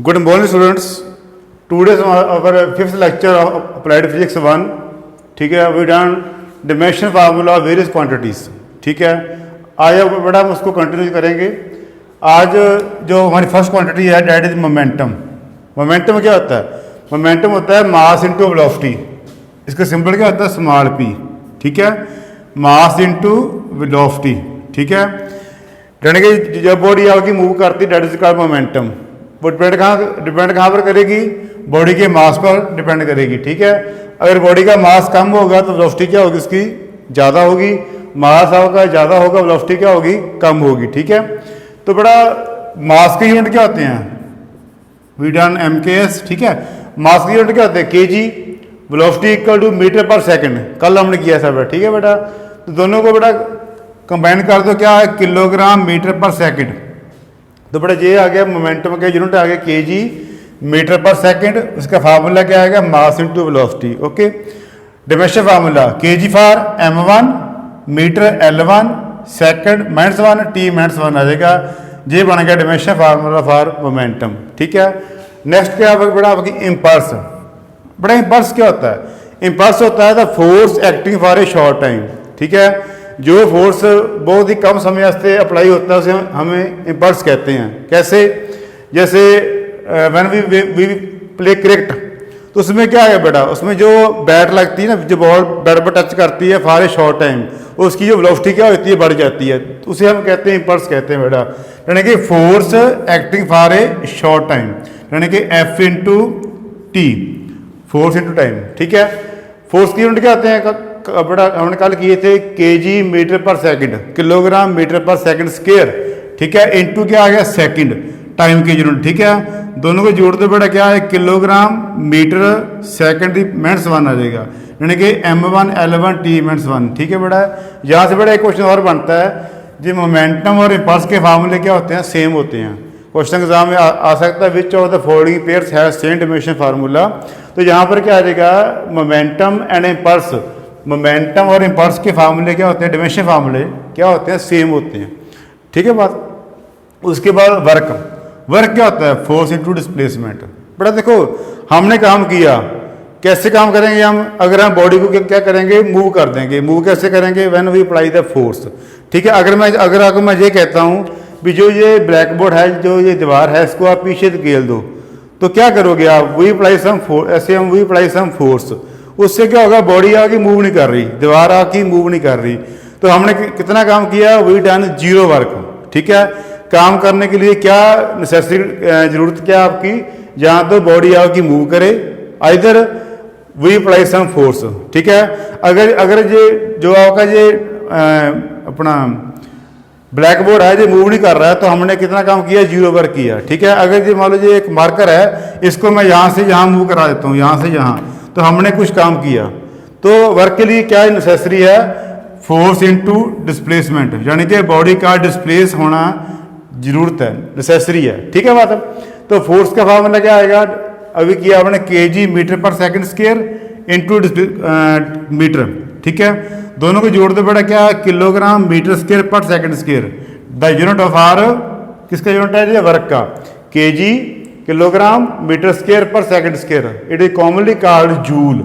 Good morning, students. Today is our fifth lecture of Applied Physics 1. ठीक है, we done dimension formula of various quantities. ठीक है, आज अब बड़ा हम उसको कंटिन्यू करेंगे. आज जो हमारी फर्स्ट क्वांटिटी है डेट इज मोमेंटम. मोमेंटम क्या होता है? मोमेंटम होता है मास इंटू वेलोसिटी. इसका सिंबल क्या होता है? Small P. ठीक है, मास इंटू वेलोसिटी. ठीक है, यानी कि जब बॉडी आपकी मूव करती है डेट इज कॉल्ड मोमेंटम. वो डिपेंड कहाँ पर करेगी? बॉडी के मास पर डिपेंड करेगी. ठीक है, अगर बॉडी का मास कम होगा तो वेलोसिटी क्या होगी? उसकी ज़्यादा होगी. मास आपका ज़्यादा होगा, वेलोसिटी क्या होगी? कम होगी. ठीक है, तो बड़ा मास के यूनिट क्या होते हैं? We done MKS. ठीक है, मास के यूनिट क्या होते हैं? kg. Velocity equal to metre पर सेकंड. कल हमने किया था बेटा. ठीक है बेटा, तो दोनों को बेटा कंबाइन कर दो. क्या है? किलोग्राम मीटर पर सेकंड. तो बेटा ये आ गया मोमेंटम का यूनिट आ गया kg मीटर पर सेकंड. उसका फार्मूला क्या आएगा? Mass into velocity. Okay, dimension formula kg for m1, metre L1, second -1, t -1 आ जाएगा. ये बन गया डिमेंशन फार्मूला फॉर मोमेंटम. ठीक है, नेक्स्ट क्या बेटा आपकी इम्पल्स. बड़ा इम्पल्स क्या होता है? इम्पल्स होता है the force acting for a short time. ठीक है, जो फोर्स बहुत ही कम समय वास्ते अप्लाई होता है उसे हमें इम्पल्स कहते हैं. कैसे? जैसे व्हेन वी प्ले क्रिकेट, तो उसमें क्या है बेटा? उसमें जो बैट लगती है ना, जो बॉल बैट पर टच करती है फॉर ए शॉर्ट टाइम, उसकी जो वेलोसिटी क्या होती है? बढ़ जाती है. तो उसे हम कहते हैं इम्पल्स कहते हैं बेटा. यानी कि force acting for a short time, यानी कि F into T, force into time. ठीक है, फोर्स की यूनिट क्या होते हैं बेटा? हमने कल किए थे kg मीटर पर सेकंड, किलोग्राम मीटर पर सेकंड स्क्वायर. ठीक है, इंटू क्या आ गया? सेकंड, टाइम की यूनिट. ठीक है, दोनों को जोड़ दो बेटा. क्या है? किलोग्राम मीटर सेकंड -1 आ जाएगा, यानी कि m1 L1 t -1. ठीक है बेटा, यहाँ से बेटा एक क्वेश्चन और बनता है. जी मोमेंटम और इम्पल्स के फार्मूले क्या होते हैं? सेम होते हैं. क्वेश्चन एग्जाम में आ सकता है which of the following pairs have same dimension formula. तो यहाँ पर क्या आ जाएगा? Momentum and impulse. मोमेंटम और इम्पल्स के फार्मूले क्या होते हैं? डिमेंशन फार्मूले क्या होते हैं? सेम होते हैं. ठीक है बात. उसके बाद वर्क. वर्क क्या होता है? Force into displacement. बेटा देखो, हमने काम किया. कैसे काम करेंगे हम? अगर हम बॉडी को क्या करेंगे? मूव कर देंगे. मूव कैसे करेंगे? When we apply the force. ठीक है, अगर आपको मैं ये कहता हूँ भी जो ये ब्लैक बोर्ड है, जो ये दीवार है, इसको आप पीछे धकेल दो, तो क्या करोगे आप? We apply some force. ऐसे हम वी अप्लाई सम फोर्स. उससे क्या होगा? बॉडी आपकी मूव नहीं कर रही, दीवार आपकी मूव नहीं कर रही. तो हमने कितना काम किया? We done zero work. ठीक है, काम करने के लिए क्या नेसेसरी जरूरत क्या आपकी? जहाँ तो बॉडी आपकी मूव करे, either we apply some force. ठीक है, अगर ये जो आपका ये अपना ब्लैक बोर्ड है, जो मूव नहीं कर रहा है, तो हमने कितना काम किया? जीरो वर्क किया. ठीक है, अगर ये मान लो ये एक मार्कर है, इसको मैं यहाँ से यहाँ मूव करा देता हूँ, यहाँ से यहाँ, तो हमने कुछ काम किया. तो वर्क के लिए क्या नेसेसरी है? फोर्स इनटू डिस्प्लेसमेंट, यानी कि बॉडी का डिस्प्लेस होना जरूरत है, नेसेसरी है. ठीक है बात. तो फोर्स का फार्मूला क्या आएगा? अभी किया हमने kg मीटर पर सेकंड स्क्वायर इंटू मीटर. ठीक है, दोनों को जोड़ दो बेटा. क्या? किलोग्राम मीटर स्क्वायर पर second square. The unit of R किसका यूनिट है? ये वर्क का. kg किलोग्राम मीटर स्क्वायर पर second square. It is commonly called joule.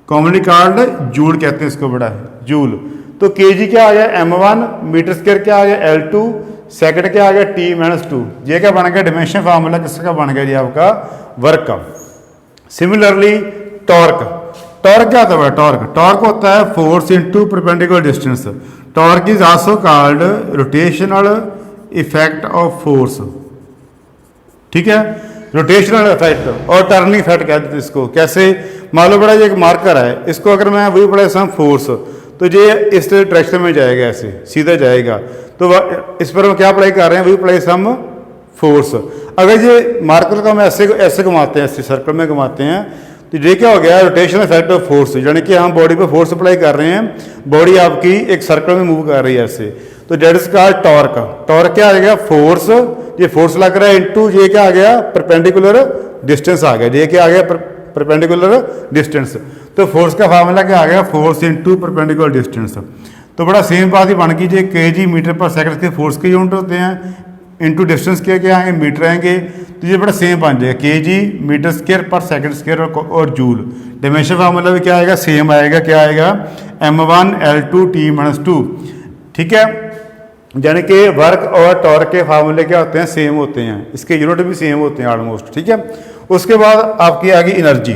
Commonly called joule कहते हैं इसको बेटा, जूल. तो kg क्या आ गया? m1, मीटर स्क्वायर क्या आ गया? L2, सेकंड क्या आ गया? t -2. ये क्या बन गया? डिमेंशन फार्मूला किसका बन गया जी? आपका वर्क का. Similarly torque. टॉर्क क्या होता है? टॉर्क होता है force into perpendicular distance. Torque is also called rotational effect of force. ठीक है, रोटेशनल इफेक्ट और टर्निंग इफेक्ट कहते हैं इसको. कैसे? मान लो बड़ा ये एक मार्कर है, इसको अगर मैं वही पढ़ा सम फोर्स, तो ये इस डायरेक्शन में जाएगा, ऐसे सीधा जाएगा. तो इस पर हम क्या अप्लाई कर रहे हैं? वही अप्लाई सम फोर्स. अगर ये मार्कर को हम ऐसे घुमाते हैं, ऐसे सर्कल में घुमाते हैं, तो ये क्या हो गया? Rotational effect of force. यानी कि हम बॉडी पे फोर्स अप्लाई कर रहे हैं, बॉडी आपकी एक सर्कल में मूव कर रही है ऐसे. तो that is called torque. Torque क्या आ गया? फोर्स. ये फोर्स लग रहा है इंटू ये क्या आ गया? परपेंडिकुलर डिस्टेंस आ गया. ये क्या आ गया? Perpendicular distance. तो फोर्स का फार्मूला क्या आ गया? Force into perpendicular distance. तो बड़ा सेम बात ही बन गई. जो kg मीटर पर सेकंड के फोर्स के यूनिट होते हैं, इंटू डिस्टेंस क्या आएंगे, मीटर आएंगे, तो ये बड़ा सेम बन जाएगा, के जी मीटर स्क्वायर पर सेकंड स्क्वायर और जूल। डायमेंशन फार्मूला भी क्या आएगा, सेम आएगा, क्या आएगा, m1 L2 T-2, ठीक है। यानी कि वर्क और टॉर्क के फार्मूले क्या होते हैं, सेम होते हैं, इसके यूनिट भी सेम होते हैं ऑलमोस्ट, ठीक है। उसके बाद आपकी आ गई एनर्जी।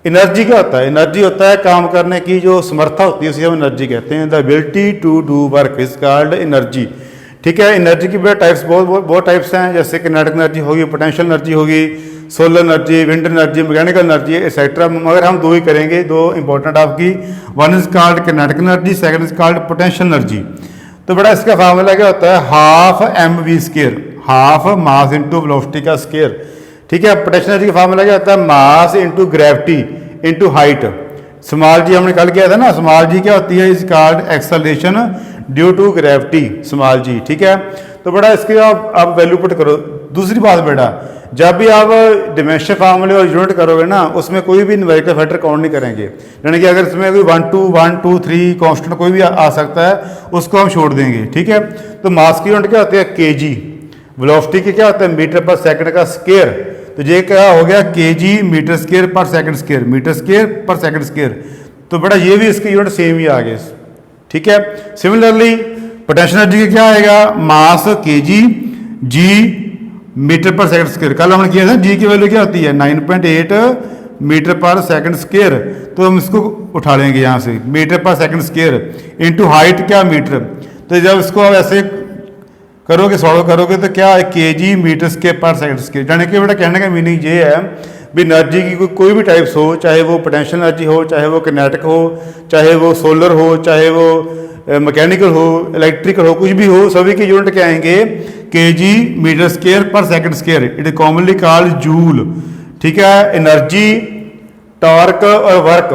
एनर्जी क्या होता है, एनर्जी होता है काम करने की जो समर्था होती है, उसे हम एनर्जी कहते हैं। The ability to do work is called energy, ठीक है। एनर्जी की टाइप्स बहुत टाइप्स हैं, जैसे किनेटिक एनर्जी होगी, पोटेंशियल एनर्जी होगी, solar energy, wind energy, mechanical energy etcetera. मगर हम दो ही करेंगे, दो इंपॉर्टेंट आपकी, one is called kinetic energy, second is called potential energy. तो बड़ा इसका फार्मूला क्या होता है, half mv square, half mass into velocity का स्क्वायर, ठीक है। पोटेंशियल एनर्जी का फार्मूला क्या होता है, mass into gravity into height. Small g हमने कल किया था ना, स्मॉल जी क्या होती है, is called acceleration due to gravity, small जी, ठीक है। तो बड़ा इसके आप वैल्यू पुट करो। दूसरी बात बेटा, जब भी आप डिमेंशन फार्मूले और यूनिट करोगे ना, उसमें कोई भी न्यूमेरिकल फैक्टर काउंट नहीं करेंगे। यानी कि अगर इसमें कोई 1 2 3 कांस्टेंट कोई भी आ सकता है, उसको हम छोड़ देंगे, ठीक है। तो मास की यूनिट क्या होती है, केजी। वेलोसिटी की क्या होता है, मीटर पर सेकंड का स्क्वायर। तो ये क्या हो गया, केजी मीटर स्क्वायर पर सेकंड स्क्वायर, मीटर स्क्वायर पर सेकंड स्क्वायर। तो बेटा ये भी इसके यूनिट सेम ही आ गए, ठीक है। सिमिलरली पोटेंशियल एनर्जी का क्या आएगा, मास केजी जी मीटर पर सेकंड स्क्वायर। कल हमने किया था जी की वैल्यू क्या होती है, 9.8 मीटर पर सेकंड स्क्वायर। तो हम इसको उठा लेंगे यहाँ से, मीटर पर सेकंड स्क्वायर इंटू हाइट क्या, मीटर। तो जब इसको आप ऐसे करोगे, सॉल्व करोगे, तो क्या है, के जी मीटर स्क्वायर पर सेकंड स्क्वायर। यानी कि बेटा कहने का मीनिंग ये है भी एनर्जी की कोई भी टाइप्स हो, चाहे वो पोटेंशियल एनर्जी हो, चाहे वो किनेटिक हो, चाहे वो सोलर हो, चाहे वो मैकेनिकल हो, इलेक्ट्रिकल हो, कुछ भी हो, सभी के यूनिट क्या आएंगे, के जी मीटर स्क्वायर पर second square. It is commonly called joule, ठीक है। एनर्जी, टॉर्क और वर्क,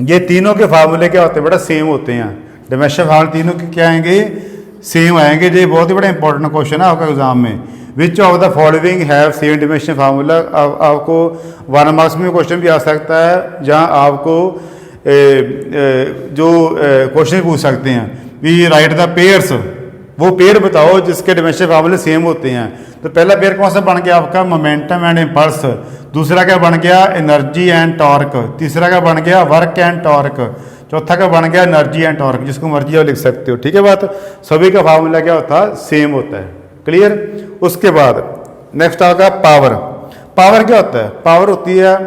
ये तीनों के फार्मूले क्या होते हैं बेटा, सेम होते हैं। डायमेंशन फार्मूले तीनों के क्या आएंगे, सेम आएंगे। ये बहुत ही बड़ा इंपॉर्टेंट क्वेश्चन है आपका एग्जाम में। Which of the following have same dimension formula. आपको 1 मार्क्स में क्वेश्चन भी आ सकता है, जहां आपको जो क्वेश्चन पूछ सकते हैं वी राइट द पेयर्स, वो पेयर बताओ जिसके डायमेंशन फार्मूले सेम होते हैं। तो पहला पेयर कौन सा बन गया आपका, मोमेंटम एंड इम्पल्स। दूसरा क्या बन गया, एनर्जी एंड टॉर्क। तीसरा क्या बन गया, वर्क एंड टॉर्क। चौथा का बन गया एनर्जी एंड टॉर्क, जिसको मर्जी आप लिख सकते हो, ठीक है। बात सभी का फार्मूला क्या होता है, सेम होता है, क्लियर। उसके बाद नेक्स्ट आएगा पावर। पावर क्या होता है, पावर होती है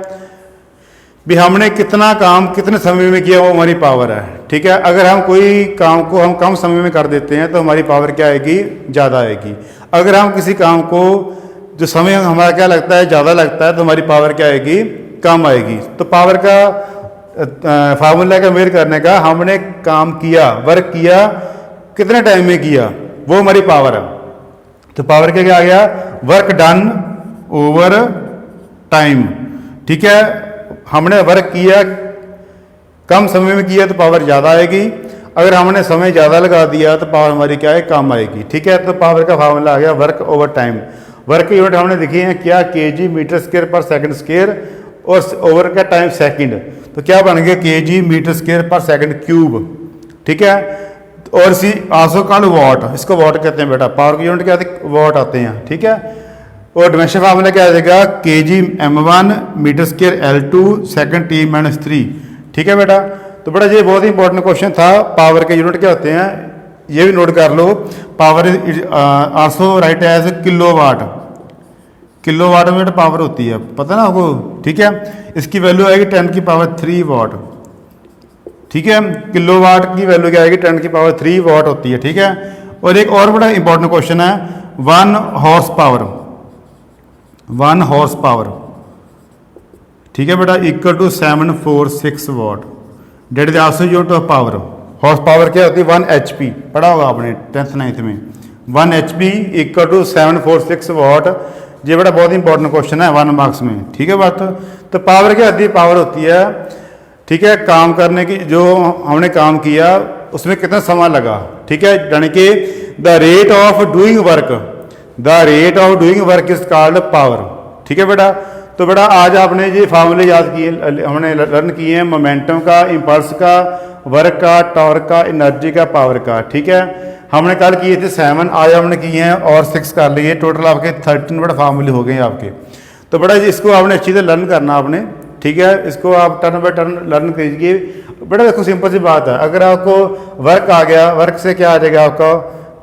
भी हमने कितना काम कितने समय में किया, वो हमारी पावर है, ठीक है। अगर हम कोई काम को हम कम समय में कर देते हैं तो हमारी पावर क्या आएगी, ज़्यादा आएगी। अगर हम किसी काम को जो समय हमारा क्या लगता है, ज़्यादा लगता है, तो हमारी पावर क्या आएगी, कम आएगी। तो पावर का फार्मूला का मेल करने का, हमने काम किया, वर्क किया, कितने टाइम में किया, वो हमारी पावर है। तो पावर क्या क्या आ गया, वर्क डन ओवर टाइम, ठीक है। हमने वर्क किया, कम समय में किया, तो पावर ज़्यादा आएगी। अगर हमने समय ज़्यादा लगा दिया तो पावर हमारी क्या है, कम आएगी, ठीक है। तो पावर का फार्मूला आ गया वर्क ओवर टाइम। वर्क की यूनिट हमने लिखी है क्या, के जी मीटर स्क्वायर पर सेकंड स्क्वायर, और ओवर का टाइम सेकंड। तो क्या बन गया, के जी मीटर स्क्वायर पर सेकंड क्यूब, ठीक है। और सी आल्सो कॉल्ड वॉट, इसको वॉट कहते हैं बेटा। पावर की यूनिट क्या आती है, वॉट आते हैं, ठीक है। और डायमेंशन फार्मूला क्या आ जाएगा, के जी m1 metre square L2 second T-3, ठीक है बेटा। तो बेटा ये बहुत ही इंपॉर्टेंट क्वेश्चन था। पावर के यूनिट क्या होते हैं, ये भी नोट कर लो। Power also write as kilowatt. Kilowatt में पावर होती है, पता ना आपको, ठीक है। इसकी वैल्यू आएगी 10⁻³ वाट, ठीक है। किलोवाट की वैल्यू क्या आएगी, 10⁻³ वाट होती है, ठीक है। और एक और बड़ा इंपॉर्टेंट क्वेश्चन है, 1 हॉर्स पावर, 1 हॉर्स पावर, ठीक है बेटा, equal to 746 watt. That is also unit of power. Horse power क्या होती है, 1 HP, पढ़ा होगा आपने 10th 9th में। 1 HP इक्वल टू 746 वाट। ये बड़ा बहुत इंपॉर्टेंट क्वेश्चन है 1 मार्क्स में, ठीक है बात। तो पावर क्या होती है, पावर होती है, ठीक है, काम करने की, जो हमने काम किया उसमें कितना समय लगा, ठीक है। यानी कि the rate of doing work, the rate of doing work is called power, ठीक है बेटा। तो बेटा आज आपने ये फार्मूले याद किए, हमने लर्न किए हैं मोमेंटम का, इम्पल्स का, वर्क का, टॉर्क का, एनर्जी का, पावर का। ठीक है, हमने कल किए थे 7, आज हमने किए हैं और 6 कर लिए, टोटल आपके 13 बड़ा फार्मूले हो गए आपके। तो बड़ा इसको आपने अच्छी तरह लर्न करना आपने। ठीक है, इसको आप टर्न बाय टर्न लर्न कीजिए। बड़ा देखो सिंपल सी बात है, अगर आपको वर्क आ गया, वर्क से क्या आ जाएगा आपका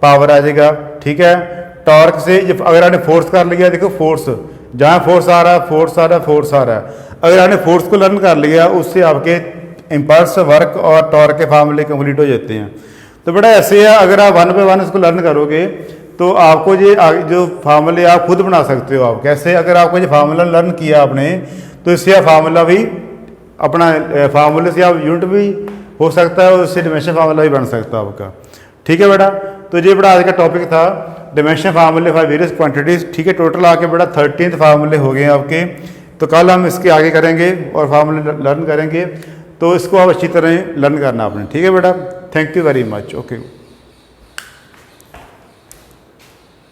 पावर आ जाएगा। ठीक है, टॉर्क से अगर आपने फोर्स कर लिया, देखो फोर्स जहाँ फोर्स आ रहा है, फोर्स आ रहा है, फोर्स आ रहा है, अगर आपने फोर्स को लर्न कर लिया उससे आपके इम्पल्स, वर्क और टॉर्क के फार्मूले कंप्लीट हो जाते हैं। तो बड़ा ऐसे है, अगर आप 1 बाय 1 इसको लर्न करोगे तो आपको ये जो फार्मूले आप खुद बना सकते हो। आप कैसे, अगर आपको ये फार्मूला लर्न किया आपने तो इससे आप फार्मूला भी अपना फार्मूले से आप यूनिट भी हो सकता है और उससे डिमेंशन फार्मूला भी बन सकता है आपका। ठीक है बेटा, तो ये बड़ा आज का टॉपिक था डिमेंशन फार्मूले फॉर वेरियस क्वांटिटीज़। ठीक है, टोटल आके बड़ा 13 फार्मूले हो गए आपके। तो कल हम इसके आगे करेंगे और फार्मूले लर्न करेंगे, तो इसको आप अच्छी तरह लर्न करना आपने। ठीक है बेटा, thank you very much. Okay.